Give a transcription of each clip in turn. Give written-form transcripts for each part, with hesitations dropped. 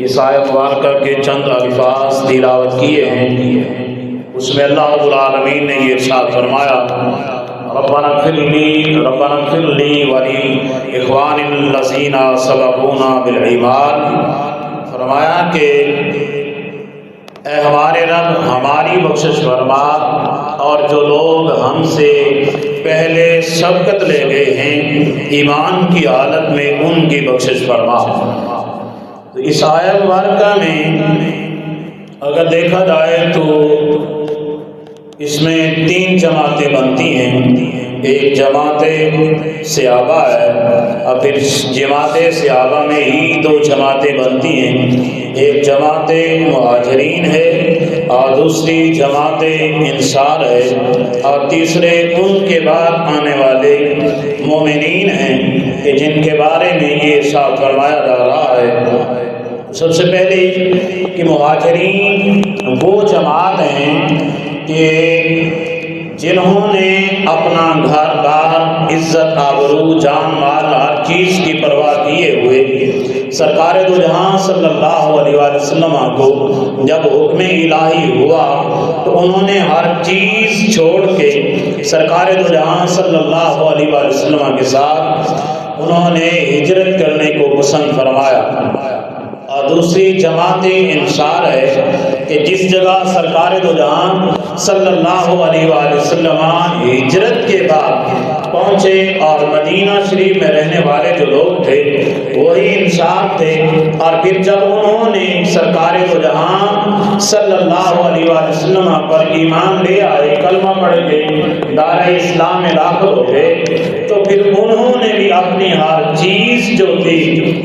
اس آیت مبارکہ کے چند الفاظ تلاوت کیے ہیں، اس میں اللہ رب العالمین نے یہ ارشاد فرمایا، ربنا اغفر لی ولی الذین سبقونا بالایمان، فرمایا کہ اے ہمارے رب ہماری بخشش فرما اور جو لوگ ہم سے پہلے سبقت لے گئے ہیں ایمان کی حالت میں ان کی بخشش فرما۔ تو اس آیت مبارکہ میں اگر دیکھا جائے تو اس میں 3 جماعتیں بنتی ہیں، ایک جماعت صحابہ ہے اور پھر جماعت صحابہ میں ہی 2 جماعتیں بنتی ہیں، ایک جماعت مہاجرین ہے اور دوسری جماعت انصار ہے اور تیسرے ان کے بعد آنے والے مومنین ہیں کہ جن کے بارے میں یہ ارشاد فرمایا جا رہا ہے۔ سب سے پہلے کہ مہاجرین وہ جماعت ہیں کہ جنہوں نے اپنا گھر بار عزت آبرو جان مال ہر چیز کی پرواہ کیے ہوئے سرکار دو جہاں صلی اللہ علیہ وسلم کو جب حکم الہی ہوا تو انہوں نے ہر چیز چھوڑ کے سرکار دو جہاں صلی اللہ علیہ وسلم کے ساتھ انہوں نے ہجرت کرنے کو پسند فرمایا۔ اور دوسری جماعت انصار ہے کہ جس جگہ سرکار دو جہاں صلی اللہ علیہ وآلہ وسلم ہجرت کے بعد پہنچے اور مدینہ شریف میں رہنے والے جو لوگ تھے وہی انصار تھے، اور پھر جب انہوں نے سرکار دو جہاں صلی اللہ علیہ وآلہ وسلم پر ایمان لے آئے، کلمہ پڑھ کے دار اسلام میں داخل ہو گئے، تو پھر انہوں نے بھی اپنی ہر چیز جو تھی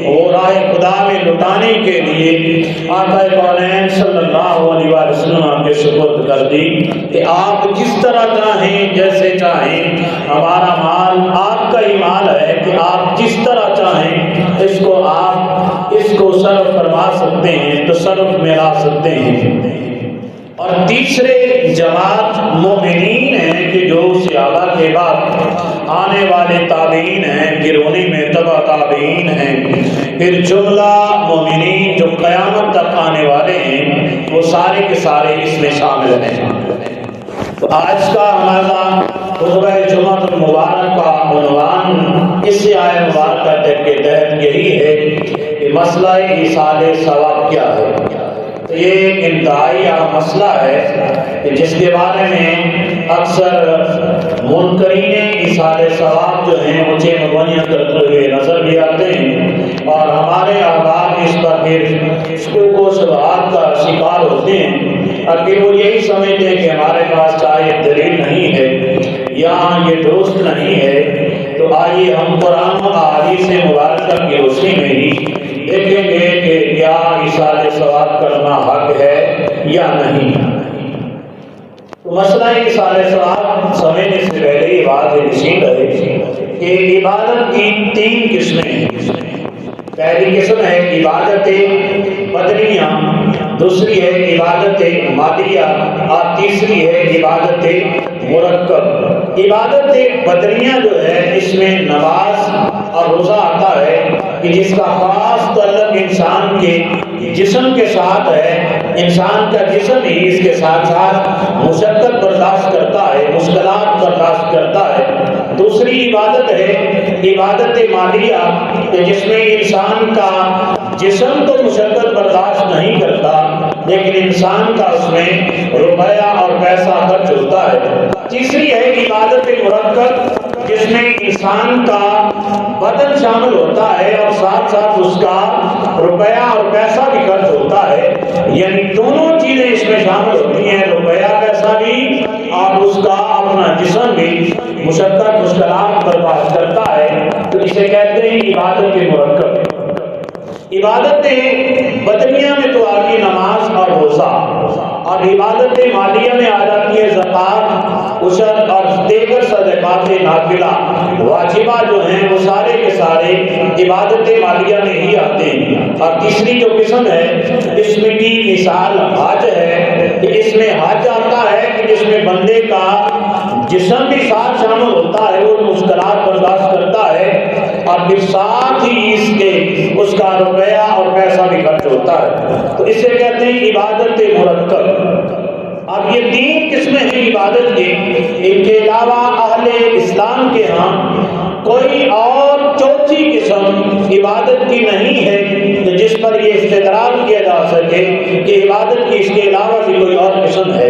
وہ راہ خدا میں لٹانے کے لیے آقا کونین صلی اللہ علیہ وسلم کے سپرد کر دی کہ آپ جس طرح چاہیں جیسے چاہیں، ہمارا مال آپ کا ہی مال ہے کہ آپ جس طرح چاہیں اس کو صرف فرما سکتے ہیں، تصرف میں لا سکتے ہیں۔ اور تیسرے جماعت مومنین ہیں کہ جو صحابہ کے بعد آنے والے تابعین ہیں، پھر انہی میں تبع تابعین ہیں، پھر جملہ مومنین جو قیامت تک آنے والے ہیں وہ سارے کے سارے اس میں شامل ہیں۔ تو آج کا ہمارا خطبہ جمعہ المبارک کا عنوان اس آیت مبارکہ کے تحت یہی ہے کہ مسئلہ ایصال ثواب کیا ہے۔ تو یہ ایک انتہائی اہم مسئلہ ہے کہ جس کے بارے میں اکثر منکرین ایصال ثواب جو ہیں اونچے مبنیت کرتے ہوئے نظر بھی آتے ہیں، اور ہمارے احباب اس پر پھر شکوک و شبہات کا شکار ہوتے ہیں، اور پھر وہ یہی سمجھتے ہیں کہ ہمارے پاس چاہے دلیل نہیں ہے یا یہ درست نہیں ہے۔ تو آئیے ہم قرآن و احادیث مبارکہ کی روشنی میں ہی دیکھیں گے کہ کیا ایصال ثواب کرنا حق ہے یا نہیں۔ تو مسئلہ ایصال ثواب سمجھنے سے پہلے یہ بات نشین ہے کہ عبادت کی 3 قسمیں ہیں۔ پہلی قسم ہے عبادت بدنیہ، دوسری ہے عبادت مادیہ، اور تیسری ہے عبادت مرکب۔ عبادت بدنیہ جو ہے اس میں نماز اور روزہ آتا ہے کہ جس کا خاص تعلق انسان کے جسم کے ساتھ ہے، انسان کا جسم ہی اس کے ساتھ ساتھ مشقت برداشت کرتا ہے، مشکلات برداشت کرتا ہے۔ دوسری عبادت ہے عبادت مالیہ کہ جس میں انسان کا جسم تو مشقت برداشت نہیں کرتا لیکن انسان کا اس میں روپیہ اور پیسہ خرچ ہوتا ہے۔ تیسری ہے عبادت مرکب جس میں انسان کا بدن شامل ہوتا ہے اور ساتھ ساتھ اس کا روپیہ اور پیسہ بھی خرچ ہوتا ہے، یعنی دونوں چیزیں اس میں شامل ہوتی ہیں، روپیہ پیسہ بھی اور اس کا اپنا جسم بھی مشقت مشکلات برداشت کرتا ہے۔ تو اسے کہتے ہیں عبادت مرکب۔ عبادت بدنیہ میں تو آتی نماز اور روزہ، اور عبادت مالیہ میں آ جاتی ہے زکوٰۃ، عشر اور دیگر صدقات نافلہ واجبہ جو ہیں وہ سارے کے سارے عبادت مالیہ میں ہی آتے ہیں۔ اور تیسری جو قسم ہے اس میں کی مثال حج ہے کہ اس میں حج آتا ہے کہ جس میں بندے کا جسم بھی ساتھ شامل ہوتا ہے، وہ مشکلات برداشت کرتا ہے، اور پھر ساتھ ہی اس اس کا روپیہ اور پیسہ بھی خرچ ہوتا ہے، تو اسے کہتے ہیں عبادت مرکب۔ اب یہ 3 قسمیں ہیں عبادت کے، ان کے علاوہ اہل اسلام کے ہاں کوئی اور چوتھی قسم عبادت کی نہیں ہے کہ جس پر یہ استدلال کیا جا سکے کہ عبادت کی اس کے علاوہ بھی کوئی اور قسم ہے۔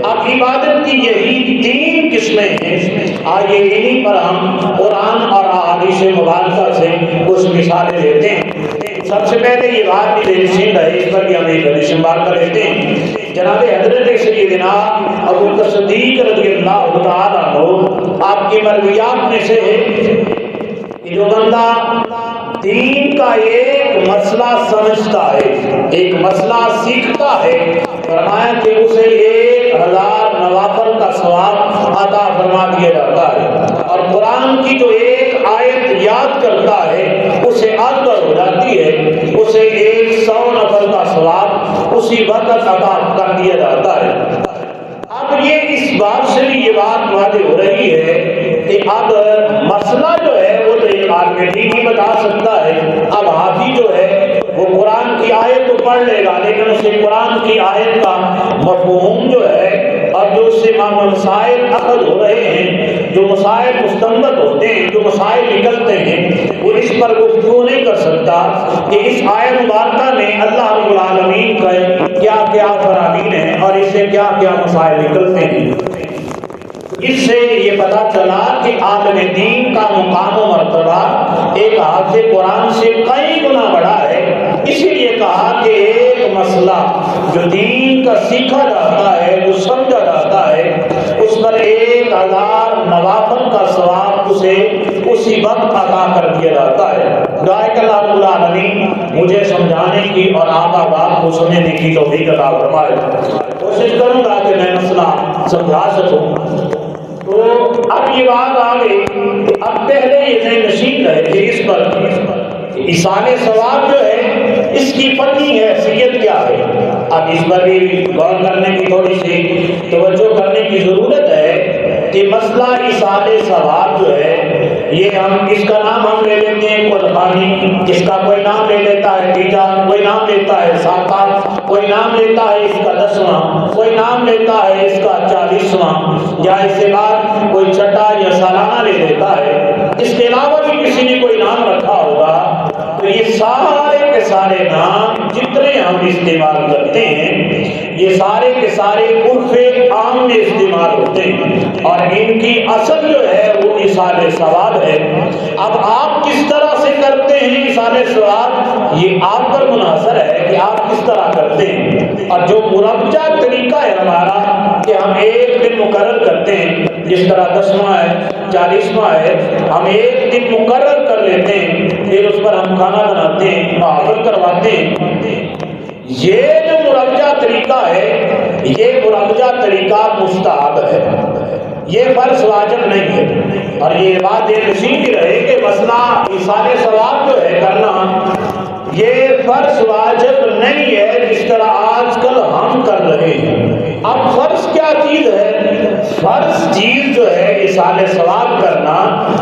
اب عبادت کی یہی 3 قسمیں ہیں، آئیے انہی پر ہم قرآن اور احادیث مبارکہ سے کچھ مثالیں لیتے ہیں۔ سب سے پہلے یہ بات بھی نشین رہے، اس پر بھی ہم ایک حدیث مبارکہ لیتے ہیں۔ جناب حضرت سیدنا ابو بکر صدیق رضی اللہ تعالیٰ عنہ آپ کی مرویات میں سے ہے کہ جو بندہ دین کا ایک مسئلہ سمجھتا ہے، ایک مسئلہ سیکھتا ہے، فرمایا کہ اسے 1000 نوافل کا ثواب عطا فرما دیا جاتا ہے، اور قرآن کی جو ایک آیت یاد کرتا ہے اسے اکبر ہو جاتی ہے، اسے 100 نفل کا ثواب اسی وقت عطا کر دیا جاتا ہے۔ اب یہ اس بات سے بھی یہ بات واضح ہو رہی ہے کہ اب مسئلہ جو ہے وہ تو ایک آدمی ٹھیک ہی بتا سکتا ہے، اب حافظ جو ہے وہ قرآن کی آیت تو پڑھ لے گا لیکن اسے قرآن کی آیت کا مفہوم جو ہے اور جو اس سے مسائل اخذ ہو رہے ہیں، جو مسائل مستنبط ہوتے ہیں، جو مسائل نکلتے ہیں، وہ اس پر گفتگو نہیں کر سکتا کہ اس آیت مبارکہ میں اللہ رب العالمین کا کیا کیا فرامین ہیں اور اس سے کیا کیا مسائل نکلتے ہیں۔ اس سے یہ پتہ چلا کہ عالم دین کا مقام و مرتبہ ایک حافظ قرآن سے کئی گنا بڑا ہے۔ اسی لیے کہا کہ ایک مسئلہ جو دین کا سیکھا جاتا ہے، جو سمجھا جاتا ہے، اس پر 1000 نوافل کا ثواب اسے اسی وقت عطا کر دیا جاتا ہے۔ دعائے کہ اللہ رب العالمین مجھے سمجھانے کی اور آپ بات کو سمجھنے کی توفیق عطا فرمائے۔ کوشش کروں گا کہ میں مسئلہ سمجھا سکوں۔ تو اب یہ بات آ گئی، اب پہلے یہ ذہن نشین رہے کہ اس پر ایصال ثواب جو ہے اس کی فنی حیثیت کیا ہے۔ اب اس پر بھی غور کرنے کی تھوڑی سی توجہ کرنے کی ضرورت ہے کہ مسئلہ ایصال ثواب جو ہے یہ اس کا نام ہم لے لیتے ہیں قربانی، اس کا کوئی نام لے لیتا ہے تیجا، کوئی نام لیتا ہے ساکات، کوئی نام لیتا ہے اس کا 10واں، کوئی نام لیتا ہے اس کا 40واں، یا اس کے بعد کوئی چھٹا یا سالانہ لے لیتا ہے۔ اس کے علاوہ بھی کسی نے کوئی نام رکھا ہوگا، تو یہ سارے کے سارے نام جتنے ہم استعمال کرتے ہیں یہ سارے کے سارے عرف عام میں استعمال ہوتے ہیں، اور ان کی اصل جو ہے وہ ایصال ثواب ہے۔ اب آپ کس طرح سے کرتے ہیں ایصال ثواب، یہ آپ پر منحصر ہے کہ آپ کس طرح کرتے ہیں۔ اور جو مربجہ طریقہ ہے ہمارا کہ ہم ایک دن مقرر کرتے ہیں، جس طرح 10واں ہے 40واں ہے، ہم ایک دن مقرر کر لیتے ہیں، پھر اس پر ہم کھانا بناتے ہیں، محافل کرواتے ہیں۔ یہ جو مربجہ طریقہ ہے یہ مربجہ طریقہ مستحب ہے، یہ فرض واجب نہیں ہے۔ اور یہ بات یہ نشین بھی رہے کہ مسئلہ ایصال ثواب جو ہے کرنا یہ فرض واجب نہیں ہے جس طرح آج کل ہم کر رہے ہیں۔ اب فرض کیا چیز ہے؟ فرض چیز جو ہے ایصال ثواب کرنا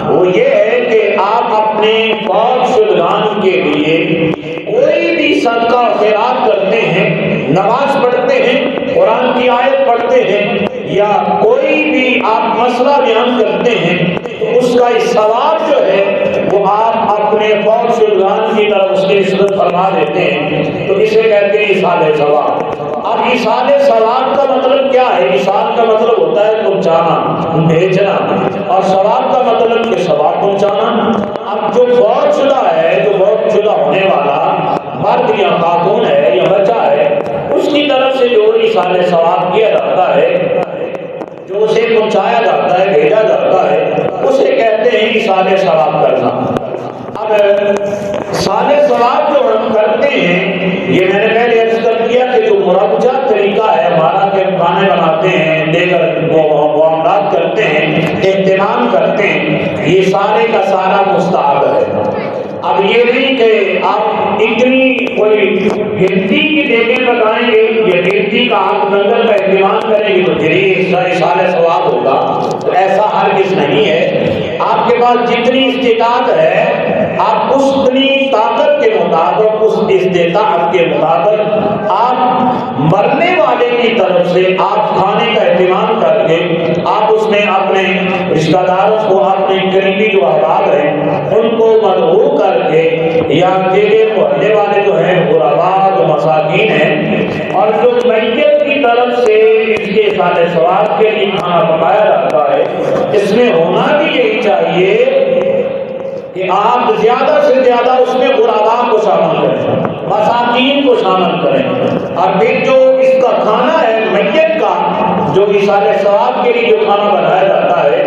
وہ یہ ہے کہ آپ اپنے فوت شدگان کے لیے کوئی بھی صدقہ و خیرات کرتے ہیں، نماز پڑھتے ہیں، قرآن کی آیت پڑھتے ہیں، یا کوئی بھی آپ مسئلہ بیان کرتے ہیں، تو اس کا ثواب جو ہے وہ آپ اپنے فوت شدگان کی طرف اس کی نسبت فرما دیتے ہیں، تو اسے کہتے ہیں ایصال ثواب۔ اب ایصال ثواب کا مطلب کیا ہے؟ ایصال کا مطلب ہوتا ہے پہنچانا، بھیجنا، اور ثواب کا مطلب کہ ثواب پہنچانا۔ اب جو فوت شدہ ہے، جو فوت شدہ ہونے والا مرد یا خاتون ہے یا بچہ ہے، اس کی طرف سے جو ایصال ثواب کیا جاتا ہے، جو اسے پہنچایا جاتا ہے، بھیجا جاتا ہے، اسے کہتے ہیں ایصال ثواب کرنا۔ اب ایصال ثواب جو ہم کرتے ہیں یہ میں نے پہلے عرض کر دیا کہ جو مربجہ طریقہ ہے ہمارا کہ ہم کھانے بناتے ہیں، دیگر معاملات کرتے ہیں، اہتمام کرتے ہیں، یہ سارے کا سارا مستحب ہے۔ اب یہ نہیں کہ آپ اتنی کوئی گنتی کی ڈیگیں بتائیں گے یا گنتی کا آپ نظر کا اہتمام کریں گے تو پھر ہی اصال ثواب ہوگا، تو ایسا ہرگز نہیں ہے۔ آپ کے پاس جتنی استطاعت ہے آپ اتنی طاقت کے مطابق، اس استطاعت کے مطابق آپ مرنے والے کی طرف سے آپ کھانے کا اہتمام کر کے آپ اس میں اپنے رشتہ داروں کو، اپنے قریبی جو احباب ہیں ان کو مدعو کر کے، یا اکیلے محلے والے جو ہیں غرباء جو مساکین ہیں، اور جو میت کی طرف سے اس کے اصال ثواب کے لیے کھانا پکایا جاتا ہے، اس میں ہونا بھی یہی چاہیے کہ آپ زیادہ سے زیادہ اس میں غرباء کو شامل کریں، مساکین کو شامل کریں، اور پھر جو اس کا کھانا ہے میت کا جو اصال ثواب کے لیے جو کھانا بنایا جاتا ہے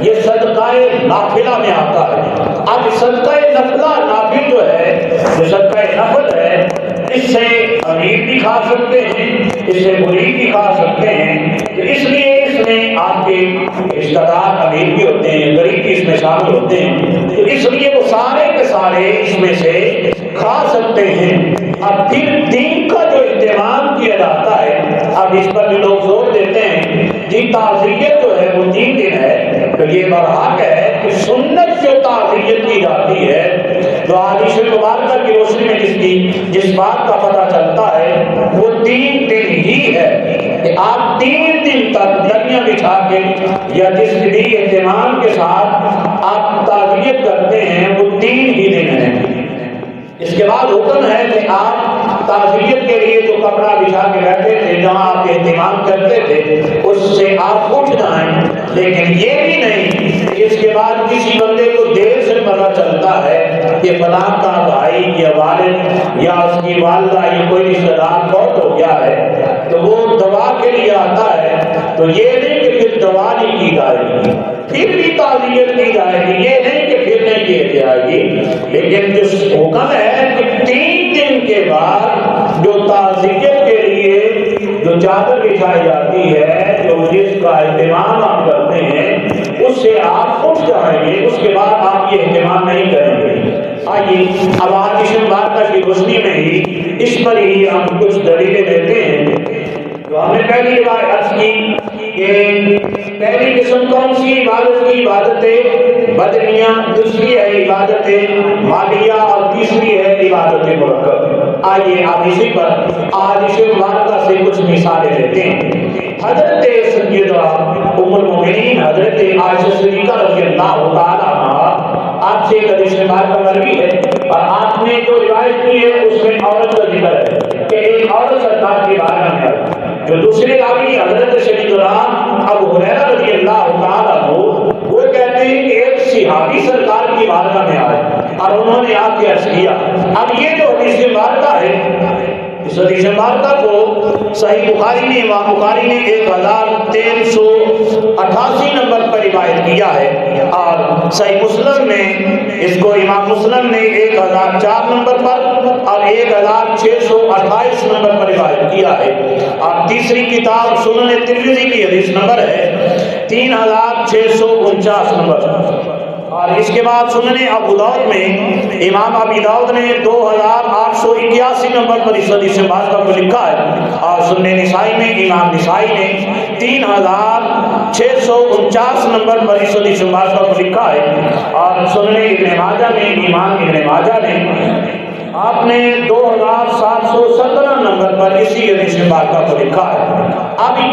یہ صدقہ نافلہ میں آتا ہے۔ اب صدقہ نفلہ نافل جو ہے، جو صدقہ نفل ہے، اس سے امیر بھی کھا سکتے ہیں، اس سے غریب بھی کھا سکتے ہیں، تو اس لیے اس میں آپ کے رشتہ دار امیر بھی ہوتے ہیں، غریب بھی اس میں شامل ہوتے ہیں، تو اس لیے وہ سارے کے سارے اس میں سے کھا سکتے ہیں۔ اب پھر دین کا جو اہتمام کیا جاتا ہے، اب اس پر بھی لوگ زور دیتے ہیں جی تعزیت جو ہے وہ 3 دن ہے، تو یہ برحق ہے کہ سنت جو تعزیت کی جاتی ہے، جو حدیث مبارکہ کی روشنی میں جس بات کا پتہ چلتا ہے وہ 3 دن ہی ہے، کہ آپ 3 دن تک درمیاں بچھا کے یا جس بھی اہتمام کے ساتھ آپ تعزیت کرتے ہیں وہ 3 ہی دن ہیں۔ اس کے بعد حکم ہے کہ آپ تعزیت کے لیے جو کپڑا بچھا کے بیٹھے تھے، جہاں آپ اہتمام کرتے تھے، اس سے آپ اٹھ جائیں، لیکن یہ بھی نہیں کہ اس کے بعد کسی بندے کو دیر سے پتہ چلتا ہے کہ فلاں کا بھائی یا والد یا اس کی والدہ یا کوئی رشتہ دار فوت ہو گیا ہے تو وہ دوا کے لیے آتا ہے، تو یہ نہیں کہ پھر دوا نہیں کی جائے گی، پھر بھی تعزیت کی جائے گی، یہ نہیں کہ پھر نہیں کی جائے گی، لیکن جو حکم ہے کہ 3 دن کے بعد جو تعزیت کے لیے جو چادر بچھائی جاتی ہے، جو جس کا اہتمام آپ کرتے ہیں، اس سے آپ اٹھ جائیں گے، اس کے بعد آپ یہ اہتمام نہیں کریں گے۔ آئیے اب حدیث مبارکہ کی روشنی میں ہی اس پر ہی ہم کچھ دلیلیں دیتے ہیں۔ تو ہم نے پہلی بار عرض کی کہ پہلی قسم کون سی عبادت کی؟ عبادت بدنیہ، دوسری ہے عبادت مالیہ، اور تیسری ہے عبادت مرکب۔ آئیے آپ اسی پر احادیث مبارکہ سے کچھ مثالیں لیتے ہیں۔ حضرت سیدہ ام المؤمنین حضرت عائشہ صدیقہ رضی اللہ تعالی عنہا، آپ سے ایک حدیث مبارکہ مروی ہے، اور آپ نے جو روایت کی ہے اس میں عورت کا ذکر ہے کہ ایک عورت سرکار کی بارگاہ میں آئی، جو دوسرے راوی حضرت سیدنا ابو ہریرہ رضی اللہ تعالیٰ عنہ، وہ کہتے ہیں کہ ایک صحابی سرکار کی بارگاہ میں آئے اور انہوں نے آ کے عرض کیا۔ اب یہ جو حدیث مبارکہ ہے، اس حدیث مبارکہ کو صحیح بخاری نے، امام بخاری نے 1388 نمبر پر روایت کیا ہے، اور صحیح مسلم میں اس کو امام مسلم نے 1004 نمبر پر اور 1628 نمبر پر روایت کیا ہے، اور تیسری کتاب سنن ترمذی کی حدیث نمبر ہے 3649 نمبر، اور اس کے بعد سنن ابو داؤد میں امام ابی داؤد نے 2881 نمبر پر اس حدیث مبارکہ کو لکھا ہے، اور سنن نسائی میں امام نسائی نے 3649 نمبر پر اس حدیث مبارکہ کو لکھا ہے، اور سنن ابن ماجہ میں امام ابن ماجہ نے آپ نے 2717 نمبر پر اسی حدیث مبارکہ کو لکھا ہے۔ ابھی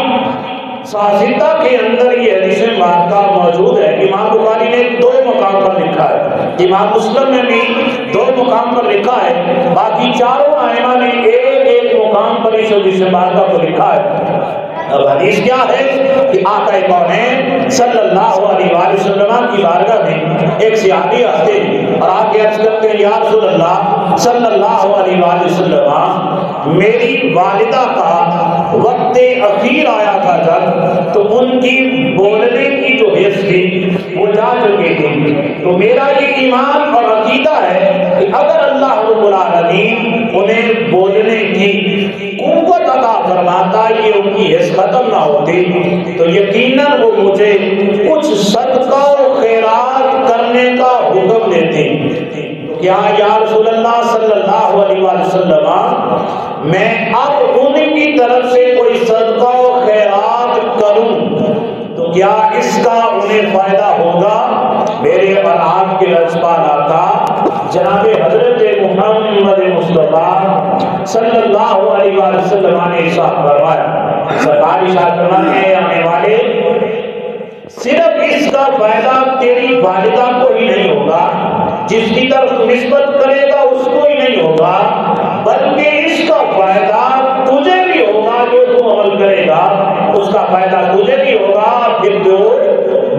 سازندہ کے اندر یہ حدیث مبارکہ موجود ہے، امام بخاری نے 2 مقام پر لکھا ہے، امام مسلم نے بھی 2 مقام پر لکھا ہے، باقی چاروں ائمہ نے ایک مقام پر اس حدیث مبارکہ کو لکھا ہے۔ اب حدیث کیا ہے کہ آقا کونین صلی اللہ علیہ وآلہ وسلم کی بارگاہ میں ایک صحابی آتے ہیں اور آ کے عرض کرتے ہیں، یا رسول اللہ صلی اللہ علیہ وآلہ وسلم، میری والدہ کا وقت اخیر آیا تھا جب، تو ان کی بولنے کی جو حس تھی وہ جا چکی تھی، تو میرا یہ ایمان اور عقیدہ ہے کہ اگر اللہ رب العالمین انہیں بولنے کی قوت عطا فرماتا، یہ ان کی حس ختم نہ ہوتی، تو یقیناً وہ مجھے کچھ صدقہ و خیرات کرنے کا حکم دیتے۔ کیا یا رسول اللہ صلی اللہ علیہ وسلم میں اب ان کی طرف سے کوئی صدقہ و خیرات کروں تو کیا اس کا انہیں فائدہ ہوگا؟ میرے اور آپ کے رسپان آقا جناب حضرت محمد مصطفیٰ صلی اللہ علیہ وسلم نے ارشاد فرمایا، سرکار ارشاد فرماتے ہیں آنے والے صرف اس کا فائدہ تیری والدہ کو ہی نہیں ہوگا، جس کی طرف نسبت کرے گا اس کو ہی نہیں ہوگا، بلکہ اس کا فائدہ تجھے بھی ہوگا، جو تو عمل کرے گا اس کا فائدہ تجھے بھی ہوگا، پھر جو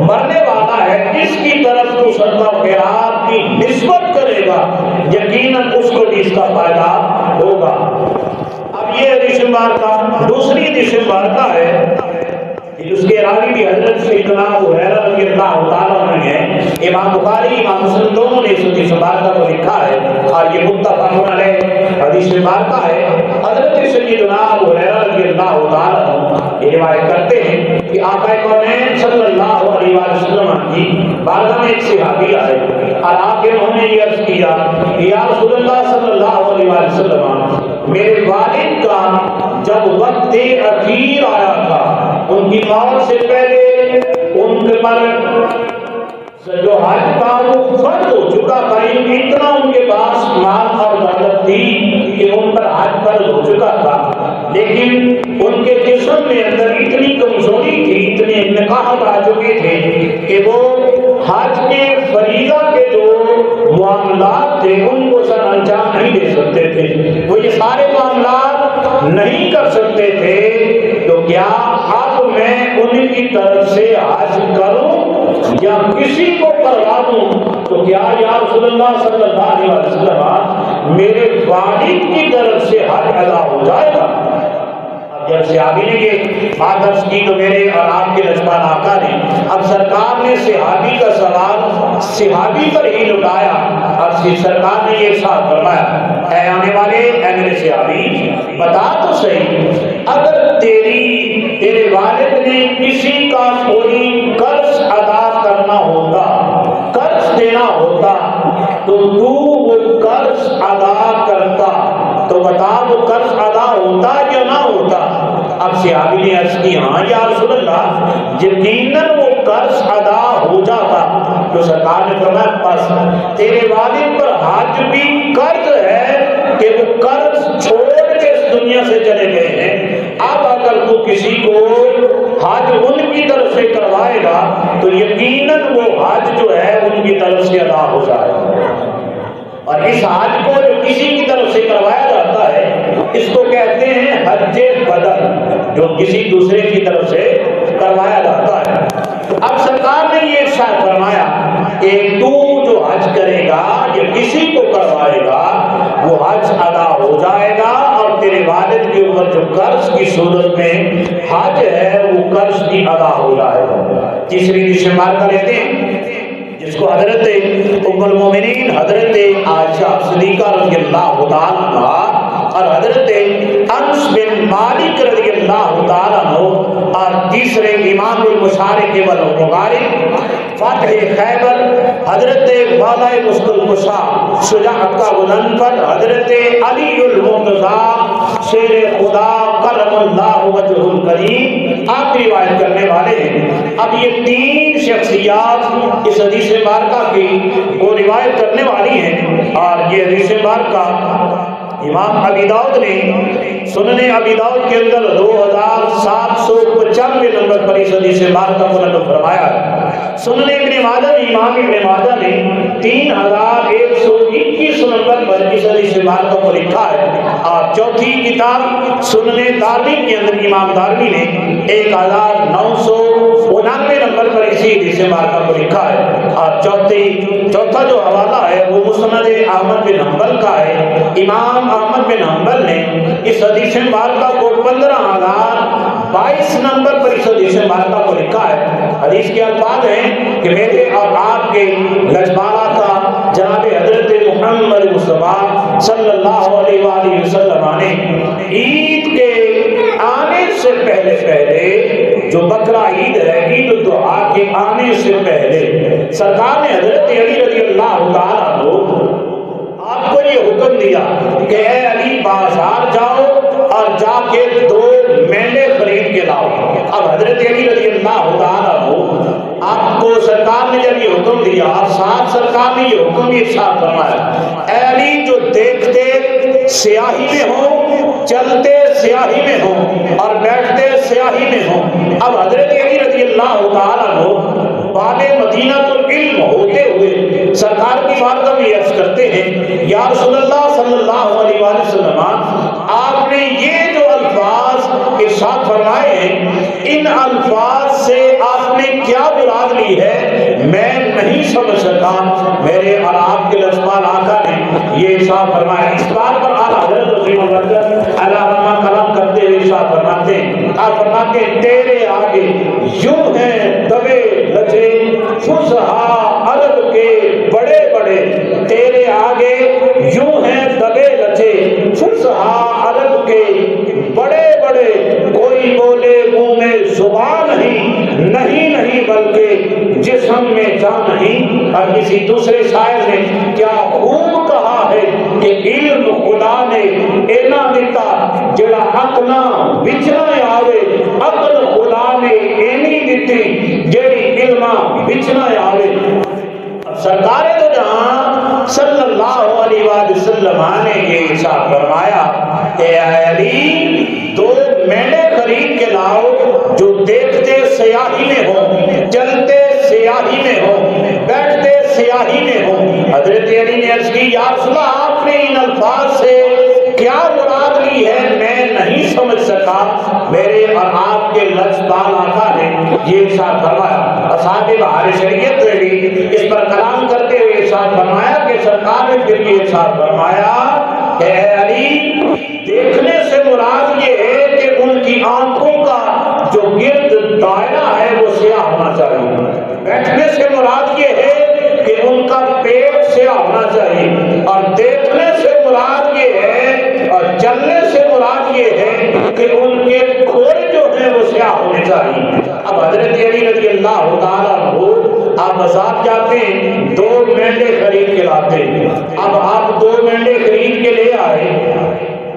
مرنے والا ہے اس کی طرف تو صدقہ خیرات کی نسبت کرے گا یقیناً اس کو بھی اس کا فائدہ ہوگا۔ اب یہ حدیث مبارکہ دوسری حدیث مبارکہ ہے، اس کے راوی بھی حضرت سیدنا ابو ہریرہ رضی اللہ تعالیٰ عنہ ہیں۔ امام بخاری امام مسلم دونوں نے اس حدیث مبارکہ کو لکھا ہے اور یہ متفق علیہ حدیث مبارکہ ہے۔ حضرت سیدنا ابو ہریرہ رضی اللہ تعالیٰ عنہ یہ روایت کرتے ہیں کہ آقا کونین صلی اللہ علیہ وسلم کی بارگاہ میں ایک صحابی آئے اور آپ کے انہوں نے یہ عرض کیا کہ یا رسول اللہ صلی اللہ علیہ وسلم میرے والد کا جب وقت اخیر آیا تھا، ان کی موت سے پہلے ان کے پر جو حج تھا وہ فرض ہو چکا تھا، اتنا ان کے پاس مال اور دولت تھی کہ ان پر حج فرض ہو چکا تھا، لیکن ان کے جسم میں اندر اتنی کمزوری تھی، اتنے نقاہت آ چکے تھے کہ وہ حج کے فریضہ کے جو معاملات تھے ان کو سر انجام نہیں دے سکتے تھے، وہ یہ سارے معاملات نہیں کر سکتے تھے۔ تو کیا اب میں ان کی طرف سے حج کروں یا کسی کو کروا دوں؟ تو کیا یا رسول اللہ صلی اللہ علیہ وسلم میرے والد کی طرف سے حج ادا ہو جائے گا؟ جب صحابی نے یہ بات عرض کی تو میرے اور آپ کے رسپان آقا نے اب سرکار نے صحابی کا سوال صحابی پر ہی لٹایا اور سرکار نے یہ ارشاد فرمایا، اے آنے والے، اے میرے صحابی بتا تو صحیح، اگر تیرے والد نے کسی کا کوئی قرض ادا کرنا ہوتا، قرض دینا ہوتا تو وہ قرض ادا کرتا، تو بتا وہ قرض ادا ہوتا یا نہ ہوتا؟ اب صحابی نے عرض کی ہاں یا رسول اللہ یقیناً وہ قرض ادا ہو جاتا۔ تو سرکار نے فرمایا پس تیرے والد پر حج بھی قرض ہے کہ وہ قرض چھوڑ کے اس دنیا سے چلے گئے ہیں، اب اگر تو کسی کو حج ان کی طرف سے کروائے گا تو یقیناً وہ حج جو ہے ان کی طرف سے ادا ہو جائے گا۔ اور اس حج کو جو کسی کی طرف سے کروایا جاتا ہے اس کو کہتے ہیں حج بدل، جو کسی دوسرے کی طرف سے کروایا جاتا ہے۔ اب سرکار نے یہ ارشاد فرمایا کہ تو جو حج کرے گا یا کسی کو کروائے گا وہ حج ادا ہو جائے گا اور تیرے والد کے اوپر جو قرض کی صورت میں حج ہے وہ قرض بھی ادا ہو جائے گا۔ تیسری حدیث مبارکہ لیتے ہیں جس کو حضرت ام المومنین حضرت عائشہ صدیقہ رضی اللہ تعالیٰ عنہ اور حضرت انس بن مالک رضی اللہ تعالیٰ عنہ اور تیسرے امام المشارق والمغارب فاتح خیبر حضرت والا مستلقشا شجاعت کا غضنفر حضرت علی المرتضی شیر خدا کرم اللہ وجہ الکریم آپ روایت کرنے والے ہیں۔ اب یہ تین شخصیات اس حدیث مبارکہ کی وہ روایت کرنے والی ہیں اور یہ حدیث مبارکہ امام ابی داؤد نے سنن ابی داؤد کے اندر 2795 نمبر پر اس حدیث مبارکہ کو نقل فرمایا ہے۔ سنن ابن ماجہ امام ابن ماجہ نے 3121 نمبر پر اس حدیث مبارکہ کو لکھا ہے اور چوتھی کتاب سنن دارمی کے اندر امام دارمی نے 1999 نمبر پر اسی حدیث مبارکہ کو لکھا ہے اور چوتھا جو حوالہ ہے وہ مسند احمد بن حنبل کا ہے۔ امام احمد بن حنبل نے اس حدیث مبارکہ کو 15022 نمبر پر اس حدیث مبارکہ کو لکھا ہے۔ حدیث کے الفاظ ہیں کہ میرے اور آپ کے لجبانہ کا جناب حضرت محمد مصطفیٰ صلی اللہ علیہ وآلہ وسلم نے عید کے آنے سے پہلے جو بقرہ عید ہے عید الضحیٰ کے آنے سے پہلے سرکار نے حضرت علی رضی اللہ تعالیٰ عنہ کو یہ حکم دیا کہ اے علی بازار جاؤ اور جا کے 2 مینڈے خرید کے لاؤ۔ اب حضرت علی رضی اللہ تعالیٰ آپ کو سرکار نے جب یہ حکم دیا، ساتھ سرکار نے یہ حکم بھی ارشاد فرمایا، اے علی جو دیکھتے سیاہی میں ہوں، چلتے سیاہی میں ہوں اور بیٹھتے سیاہی میں ہوں۔ اب حضرت علی رضی اللہ تعالیٰ باب مدینہ العلم ہوتے ہوئے سرکار کی بارگاہ میں عرض کرتے ہیں، یا رسول اللہ صلی اللہ علیہ وسلم، آپ نے یہ جو الفاظ ارشاد فرمائے ہیں، ان الفاظ سے آپ نے کیا مراد لی ہے میں نہیں سمجھ سکا۔ میرے اور آپ کے لجپال آقا نے یہ ارشاد فرمایا۔ اس بات پر اعلیٰ حضرت رضی اللہ عنہ کلام کرتے ہوئے ارشاد فرماتے ہیں، آپ فرماتے ہیں تیرے آگے یوں ہیں دبے لچے فصحا عرب کے بڑے بڑے، تیرے آگے یوں ہیں دبے لچے فصحا عرب کے بڑے بڑے، کوئی بولے منہ میں زبان نہیں بلکہ جسم میں جان نہیں۔ اور کسی دوسرے شاعر نے کیا خوب کہا ہے کہ علم خدا نے اینا دیتا جڑا عقل وچ نہ آوے، عقل خدا نے اینی دیتی جڑی علم وچ نہ آوے۔ سرکار تو جہاں صلی اللہ علیہ وآلہ وسلم نے یہ ارشاد فرمایا کہ اے علی 2 مینڈے خرید کے لاؤ جو دیکھتے سیاہی میں ہو، چلتے سیاہی میں ہو، بیٹھتے سیاہی میں ہو۔ حضرت علی نے عرض کی، یا رسول اللہ آپ نے ان الفاظ سے کیا مراد لی ہے میں نہیں سمجھ سکا۔ میرے اور آپ کے لجپال آقا نے یہ ارشاد فرمایا۔ اصحاب بہار شریعت نے بھی اس پر کلام کرتے ہوئے ارشاد فرمایا کہ سرکار نے پھر یہ ارشاد فرمایا کہ اے علی دیکھنے سے مراد یہ ہے کہ ان کی آنکھوں کا جو گرد دائرہ ہے وہ سیاہ ہونا چاہیے، بیٹھنے سے مراد یہ ہے کہ ان کا پیٹ سیاہ ہونا چاہیے، اور دیکھنے سے مراد یہ ہے اور چلنے سے مراد یہ ہے کہ ان کے کھوڑے جو ہیں وہ سیاہ ہونے چاہیے۔ اب حضرت علی رضی اللہ تعالیٰ عنہ آپ بازار جاتے ہیں 2 مینڈے خرید کے لاتے ہیں۔ اب آپ 2 مینڈے خرید کے لے آئے،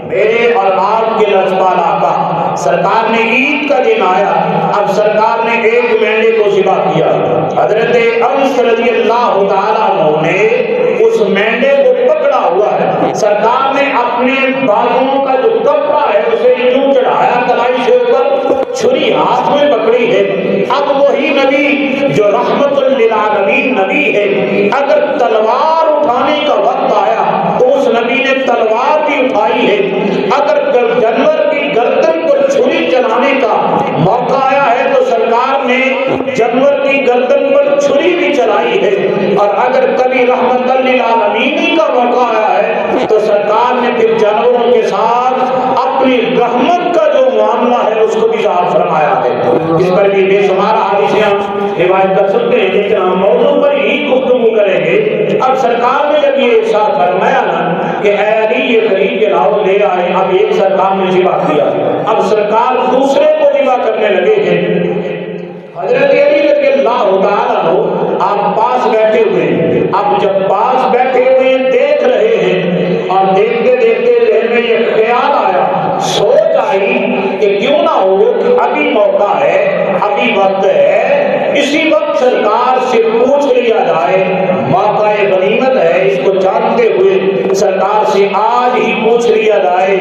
میرے اور آپ کے لجپال آقا سرکار نے عید کا دن آیا، اب سرکار نے 1 مینڈے کو ذبح کیا۔ حضرت انس رضی اللہ تعالیٰ عنہ نے اس مینڈے کو پکڑا ہوا ہے، سرکار نے اپنے بازوں کا جو کپڑا ہے اسے یوں چڑھایا کلائی سے اوپر، چھری ہاتھ میں پکڑی ہے۔ اب وہی نبی جو رحمت للعالمین نبی ہے، اگر تلوار اٹھانے کا وقت آیا تو اس نبی نے تلوار بھی اٹھائی ہے، اگر جانور کی گردن پر چھری چلانے کا موقع آیا ہے تو سرکار نے جانور کی گردن پر چھری بھی چلائی ہے، اور اگر کبھی رحمت للعالمین کا موقع آیا ہے تو سرکار نے پھر جانوروں کے ساتھ اپنی رحمت کا جو معاملہ ہے اس کو بھی ظاہر فرمایا ہے۔ اس پر بھی بے شمار حدیثیں روایت کر سکتے ہیں، لیکن ہم موضوع پر ہی گفتگو کریں گے۔ اب سرکار نے جب یہ ارشاد فرمایا نا کہ اے علی یہ خرید کے لاؤ، لے آئے، اب ایک سرکار نے ذبح کیا، اب سرکار دوسرے کو ذبح کرنے لگے ہیں۔ حضرت علی رضی اللہ تعالیٰ عنہ آپ پاس بیٹھے ہوئے ہیں، اب جب پاس بیٹھے ہوئے دیکھ رہے ہیں اور دیکھتے دیکھتے ذہن میں یہ خیال آیا، سوچ آئی کہ کیوں نہ ہو کہ ابھی موقع ہے، ابھی وقت ہے، اسی وقت سرکار سے پوچھ لیا جائے، موقع غنیمت ہے، اس کو جانتے ہوئے سرکار سے آج ہی پوچھ لیا جائے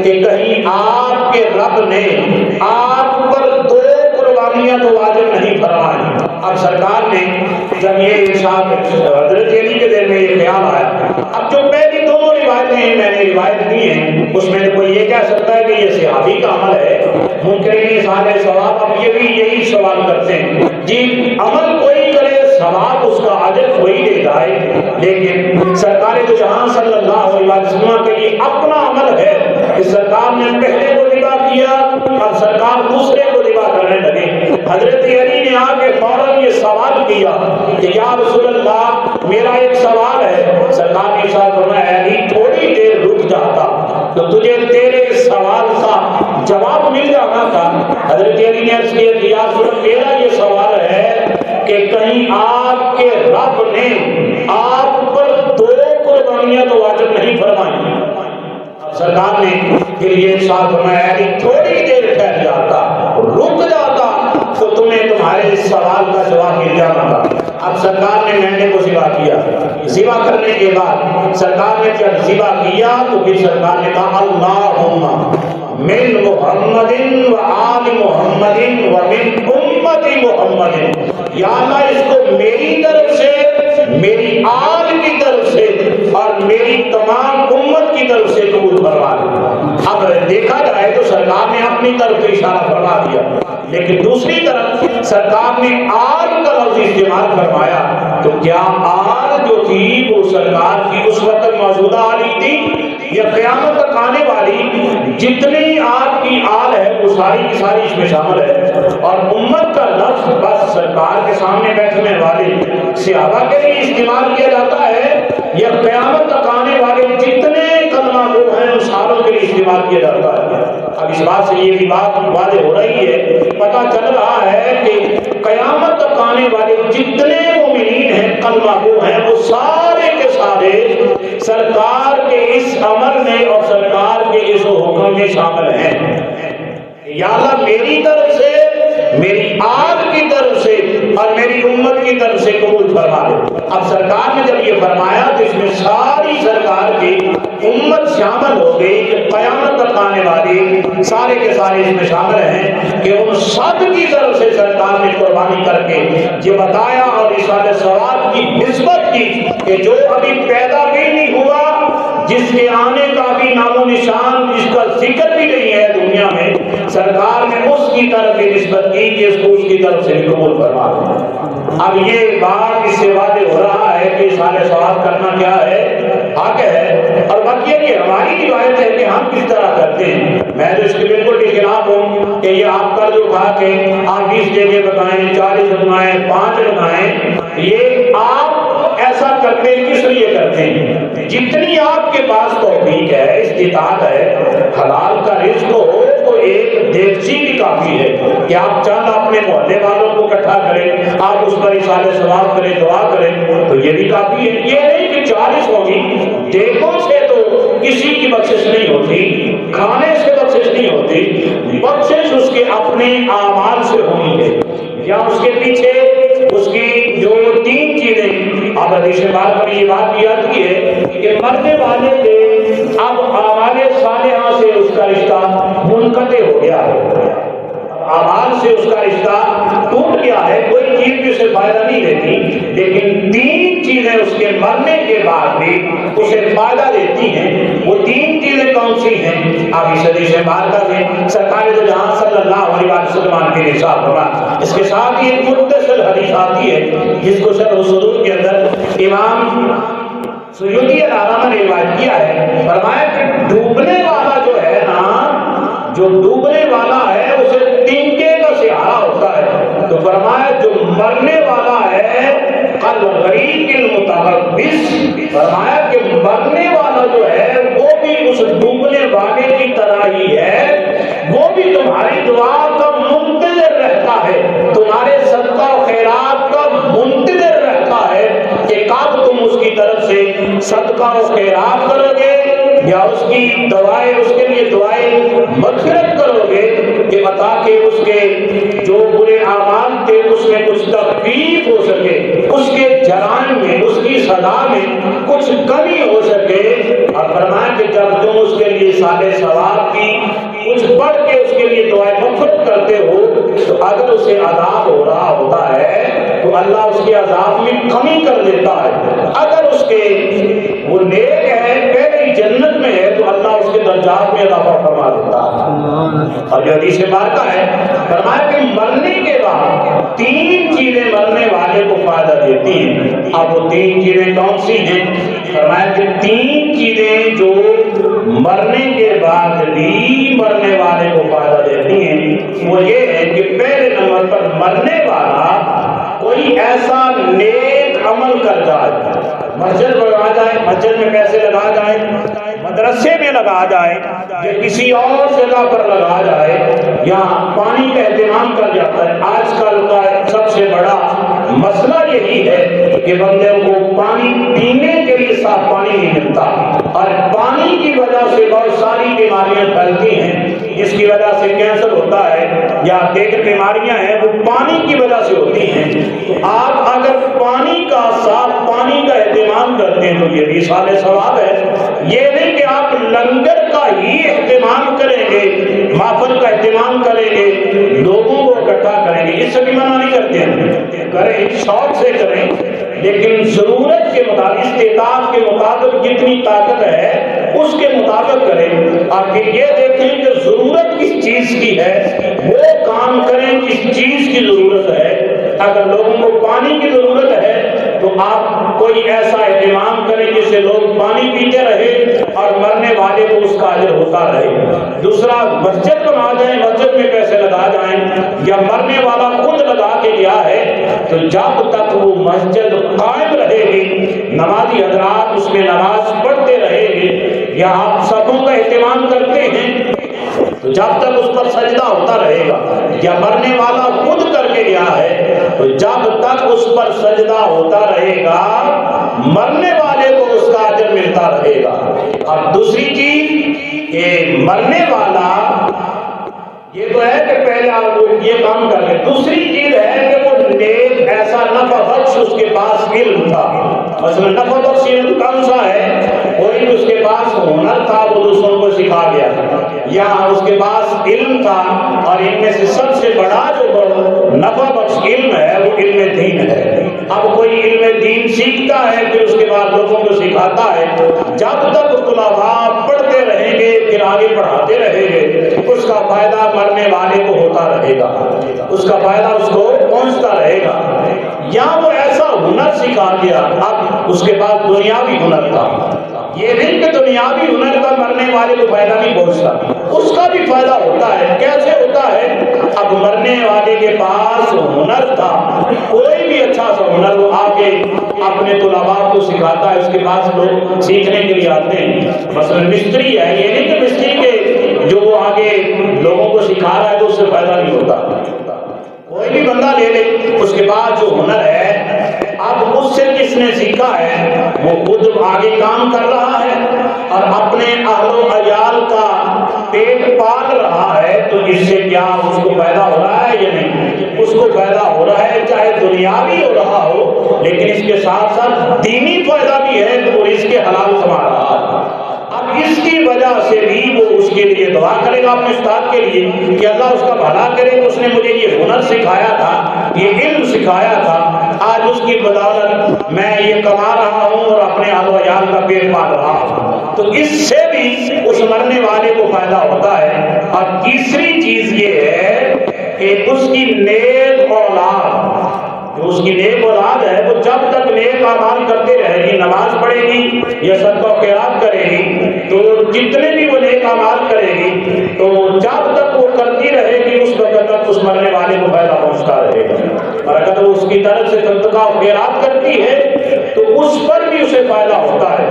کہ کہیں آپ کے رب نے آپ پر 2 قربانیاں تو واجب نہیں فرمائیں۔ اب سرکار نے جب یہ ارشاد حضرت علی کے دل میں یہ خیال آیا، اب جو پہلی 2 روایتیں میں نے روایت کی ہیں اس میں کوئی یہ کہہ سکتا ہے کہ یہ صحابی کا عمل ہے، منکرین صالح ثواب اب یہ بھی یہی سوال کرتے ہیں جی عمل کوئی کرے ثواب اس کا اجر کوئی دے جائے، لیکن سرکار دو جہاں صلی اللہ علیہ وسلم کا یہ اپنا عمل ہے کہ سرکار نے پہلے کو ذبح کیا اور سرکار دوسرے کو ذبح کرنے لگے۔ حضرت علی نے آ کے فوراً یہ سوال کیا کہ یا رسول اللہ میرا ایک سوال ہے۔ سرکار نے ارشاد فرمایا علی تھوڑی دیر رک جاتا تو تجھے تیرے سوال کا جواب مل جانا تھا۔ حضرت علی نے عرض کیا کہ یا رسول اللہ میرا یہ سوال ہے کہ کہیں آپ کے رب نے آپ پر 2 قربانیاں پابندیاں تو واجب نہیں فرمائی۔ سرکار نے پھر یہ ارشاد فرمایا کہ تھوڑی دیر ٹھہر جاتا، رک جاتا تو تمہیں تمہارے اس سوال کا جواب مل جانا تھا۔ اب سرکار نے مینڈے کو ذبح کیا، ذبح کرنے کے بعد سرکار نے جب ذبح کیا تو پھر سرکار نے کہا اللہم من محمد و آل محمد و من امت محمد، یا اللہ اس کو میری طرف سے، میری آل کی طرف سے اور میری تمام امت کی طرف سے قبول فرما لے۔ اب دیکھا جائے تو سرکار نے اپنی طرف سے اشارہ فرما دیا، لیکن دوسری طرف سرکار نے آل کا لفظ استعمال فرمایا، تو کیا آل جو تھی وہ سرکار کی اس وقت موجودہ آلی تھی یا قیامت تک آنے والی جتنی آپ کی آل ہے وہ ساری کی ساری اس میں شامل ہے؟ اور امت کا لفظ بس سرکار کے سامنے بیٹھنے والے صحابہ کے لیے استعمال کیا جاتا ہے یا قیامت تک آنے والے جتنے کلمہ گو ہیں ان ساروں کے لیے استعمال کیا جاتا ہے؟ اب اس بات سے یہ بھی بات واضح ہو رہی ہے، پتہ چل رہا ہے کہ قیامت تک آنے والے جتنے مومنین ہیں کلمہ گو ہیں وہ سارے کے سارے سرکار کے اس امر میں اور سرکار کے اس حکم میں شامل ہیں۔ یا اللہ میری طرف سے، میری آل کی طرف سے اور میری امت کی طرف سے قبول فرما دے۔ اب سرکار نے جب یہ فرمایا تو اس میں ساری سرکار کی امت شامل ہو گئی کہ قیامت تک آنے والے سارے کے سارے اس میں شامل ہیں کہ ان سب کی طرف سے سرکار نے قربانی کر کے یہ بتایا اور ارشاد ثواب کی نسبت کی کہ جو ابھی پیدا بھی نہیں ہوا، جس کے آنے کا بھی نام و نشان، جس کا ذکر بھی نہیں ہے دنیا میں، سرکار نے اس کی طرف بھی نسبت کی کہ اس کو اس کی طرف سے قبول فرما دیں۔ اب یہ بات اس سے واضح ہو رہا ہے کہ ارشاد ثواب کرنا کیا ہے؟ حق ہے۔ اور بات یہ کہ ہماری روایت ہے کہ ہم کس طرح کرتے ہیں، میں تو اس کے بالکل بھی خلاف ہوں کہ یہ آپ کا جو کہا کہ آپ 20 جگہ بتائیں، 40 بتائیں، 5 بتائیں، یہ آپ ایسا کرتے کس لیے کرتے ہیں؟ جتنی آپ کے پاس توفیق ہے، استطاعت ہے، حلال کا رزق ہو تو ایک دیگچی بھی کافی ہے کہ آپ چند اپنے محلے والوں کو اکٹھا کریں، آپ اس پر ارشاد ثواب کریں، دعا کریں، تو یہ بھی کافی ہے۔ یہ نہیں کہ 40 ہوگی، دیگوں سے تو کسی کی بخشش نہیں ہوتی، کھانے سے بخشش نہیں ہوتی، بخشش اس کے اپنے اعمال سے ہونی ہے، یا اس کے پیچھے اس کی جو 3 چیزیں اب حدیث پاک میں یہ بات بھی آتی ہے کہ مرنے والے کے اب اعمال صالحہ سے اس کا رشتہ منقطع ہو گیا ہے، اعمال سے اس کا رشتہ ٹوٹ گیا ہے، کوئی چیز بھی اسے فائدہ نہیں دیتی، لیکن 3 چیزیں اس کے مرنے کے بعد بھی اسے فائدہ دیتی ہیں۔ وہ 3 چیزیں کون سی ہیں؟ اب اس حدیث پاک میں سرکار دو جہاں صلی اللہ علیہ وسلم کے ارشاد فرمایا، اس کے ساتھ یہ مختصر حدیث آتی ہے جس کو شرح الصدور کے اندر امام سیوطی العلامہ نے روایت کیا ہے، فرمایا کہ ڈوبنے والا جو ہے نا، جو ڈوبنے والا ہے اسے تنکے کا سہارا ہوتا ہے، تو فرمایا جو مرنے والا ہے الغریق المتغبس، فرمایا کہ مرنے والا جو ہے وہ بھی اس ڈوبنے والے کی طرح ہی ہے، وہ بھی تمہاری دعا کا منتظر رہتا ہے، تمہارے صدقہ و خیرات کا منتظر رہتا ہے کہ کب تم اس کی طرف سے صدقہ و خیرات کرو گے یا اس کی دعائیں، اس کے لیے دعائیں مغفرت کرو گے کہ عطا کہ اس کے جو برے اعمال تھے اس میں کچھ تخفیف ہو سکے، اس کے جرائم میں، اس کی سزا میں کچھ کمی ہو سکے۔ اور فرمایا کہ جب تم اس کے لیے صالح ثواب کی کچھ بڑھ کے اس کے لیے دعائیں مغفرت کرتے ہو تو اگر اسے عذاب ہو رہا ہوتا ہے تو اللہ اس کے عذاب میں کمی کر دیتا ہے، اگر اس کے وہ نیک ہے پہلے ہی جنت میں ہے تو اللہ اس کے درجات میں اضافہ فرما دیتا ہے۔ اور جو حدیث مبارکہ ہے فرمایا کہ مرنے کے بعد 3 چیزیں مرنے والے کو فائدہ دیتی ہیں۔ اب وہ 3 چیزیں کون سی ہیں؟ فرمایا کہ 3 چیزیں جو مرنے کے بعد بھی مرنے والے کو فائدہ دیتی ہیں، وہ یہ ہے کہ پہلے نمبر پر مرنے والا کوئی ایسا نیک عمل کر جائے، مسجد بنا جائے، مسجد میں پیسے لگا جائے، مدرسے میں لگا جائے یا کسی اور جگہ پر لگا جائے، یا پانی کا اہتمام کر جاتا ہے۔ آج کل کا سب سے بڑا مسئلہ یہی ہے کہ بندے کو پانی پینے کے لیے صاف پانی نہیں ملتا، اور پانی کی وجہ سے بہت ساری بیماریاں پھیلتی ہیں، جس کی وجہ سے کینسر ہوتا ہے یا دیگر بیماریاں ہیں وہ پانی کی وجہ سے ہوتی ہیں۔ تو آپ اگر پانی کا، صاف پانی کا اہتمام کرتے ہیں تو یہ بھی سال ثواب ہے۔ یہ نہیں کہ آپ لنگر کا ہی اہتمام کریں گے، محفل کا اہتمام کریں گے، لوگوں کو اکٹھا کریں گے، اس سے بھی منع نہیں کرتے ہیں، کریں، شوق سے کریں، لیکن ضرورت کے مطابق، استطاعت کے مطابق جتنی طاقت ہے اس کے مطابق کریں، اور پھر یہ دیکھیں کہ ضرورت کس چیز کی ہے، وہ کام کریں جس چیز کی ضرورت ہے۔ اگر لوگوں کو پانی کی ضرورت ہے تو آپ کوئی ایسا اہتمام کریں جس سے لوگ پانی پیتے رہے اور مرنے والے کو اس کا اجر ہوتا رہے۔ دوسرا، مسجد بنا جائیں، مسجد میں پیسے لگا جائیں، یا مرنے والا خود لگا کے گیا ہے تو جب تک وہ مسجد قائم رہے گی، نمازی حضرات اس میں نماز پڑھتے رہے گے، یا آپ صفوں کا اہتمام کرتے ہیں تو جب تک اس پر سجدہ ہوتا رہے گا، یا مرنے والا خود کر کے گیا ہے تو جب تک اس پر سجدہ ہوتا رہے گا، مرنے والے کو اس کا اجر ملتا رہے گا۔ اور دوسری چیز کہ مرنے والا یہ تو ہے کہ پہلے آپ یہ کام کر لیں، دوسری چیز ہے کہ وہ نیک ایسا نفع بخش اس کے پاس علم تھا۔ مثلا نفع بخش علم کون سا ہے؟ کوئی اس کے پاس ہنر تھا، وہ دوسروں کو سکھا گیا، یا اس کے پاس علم تھا، اور ان میں سے سب سے بڑا جو نفع بخش علم ہے وہ علم دین ہے۔ اب کوئی علم دین سیکھتا ہے پھر اس کے بعد لوگوں کو سکھاتا ہے، جب تک طلباء پڑھتے رہیں گے پھر آگے پڑھاتے رہیں گے، اس کا فائدہ مرنے والے کو ہوتا رہے گا، اس کا فائدہ اس کو پہنچتا رہے گا۔ یا وہ ایسا ہنر سکھا گیا، اب اس کے پاس دنیاوی ہنر تھا، یہ نہیں کہ دنیاوی ہنر کا مرنے والے کو فائدہ نہیں پہنچتا، اس کا بھی فائدہ ہوتا ہے۔ کیسے ہوتا ہے؟ اب مرنے والے کے پاس ہنر تھا، کوئی بھی اچھا سا ہنر وہ آگے اپنے طلباء کو سکھاتا ہے، اس کے پاس لوگ سیکھنے کے لیے آتے ہیں۔ مثلا مستری ہے، یہ نہیں کہ مستری کے جو وہ آگے لوگوں کو سکھا رہا ہے تو اس سے فائدہ نہیں ہوتا، کوئی بھی بندہ لے لے، اس کے پاس جو ہنر ہے اب اس سے کس نے سیکھا ہے وہ خود آگے کام کر رہا ہے اور اپنے اہل و عیال کا پیٹ پال رہا ہے، تو اس سے کیا اس کو فائدہ ہو رہا ہے یا نہیں؟ اس کو فائدہ ہو رہا ہے، چاہے دنیاوی ہو رہا ہو، لیکن اس کے ساتھ ساتھ دینی فائدہ بھی ہے تو اس کے حلال کما رہا ہے۔ اب اس کی وجہ سے بھی وہ اس کے لیے دعا کرے گا اپنے استاد کے لیے کہ اللہ اس کا بھلا کرے کہ اس نے مجھے یہ ہنر سکھایا تھا، یہ علم سکھایا تھا، آج اس کی بدولت میں یہ کما رہا ہوں اور اپنے اہل و عیال کا پیٹ پال رہا ہوں۔ تو اس سے بھی اس مرنے والے کو فائدہ ہوتا ہے۔ اور تیسری چیز یہ ہے کہ اس کی نیک اولاد، جو اس کی نیک اولاد ہے وہ جب تک نیک اعمال کرتے رہے گی، نماز پڑھے گی یا صدقہ و خیرات کرے گی، تو جتنے بھی وہ نیک اعمال کرے گی تو جب تک وہ کرتی رہے گی اس وقت تک اس مرنے والے کو فائدہ پہنچتا رہے گا۔ اور اگر وہ اس کی طرف سے صدقہ و خیرات کرتی ہے تو اس پر بھی اسے فائدہ ہوتا ہے،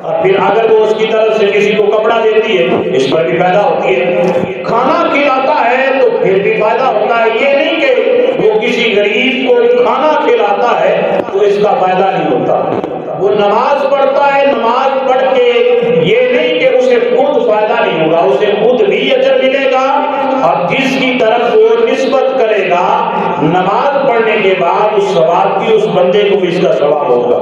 اور پھر اگر وہ اس کی طرف سے کسی کو کپڑا دیتی ہے اس پر بھی فائدہ ہوتی ہے، کھانا کھلاتا ہے تو پھر بھی فائدہ ہوتا ہے۔ یہ نہیں کہ وہ کسی غریب کو کھانا کھلاتا ہے تو اس کا فائدہ نہیں ہوتا، وہ نماز پڑھتا ہے، نماز پڑھ کے یہ نہیں کہ اسے خود فائدہ نہیں ہوگا، اسے خود بھی اجر ملے گا، اور جس کی طرف وہ نسبت کرے گا نماز پڑھنے کے بعد اس ثواب کی اس بندے کو بھی اس کا ثواب ہوگا۔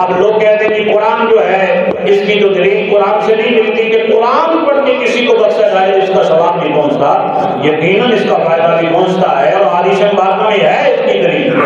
اب لوگ کہتے ہیں کہ قرآن جو ہے اس کی جو دلیل قرآن سے نہیں ملتی کہ قرآن پڑھ کے کسی کو بخشا جائے اس کا ثواب نہیں پہنچتا، یقیناً اس کا فائدہ بھی پہنچتا ہے، اور حدیث مبارکہ میں ہے اس کی دلیل۔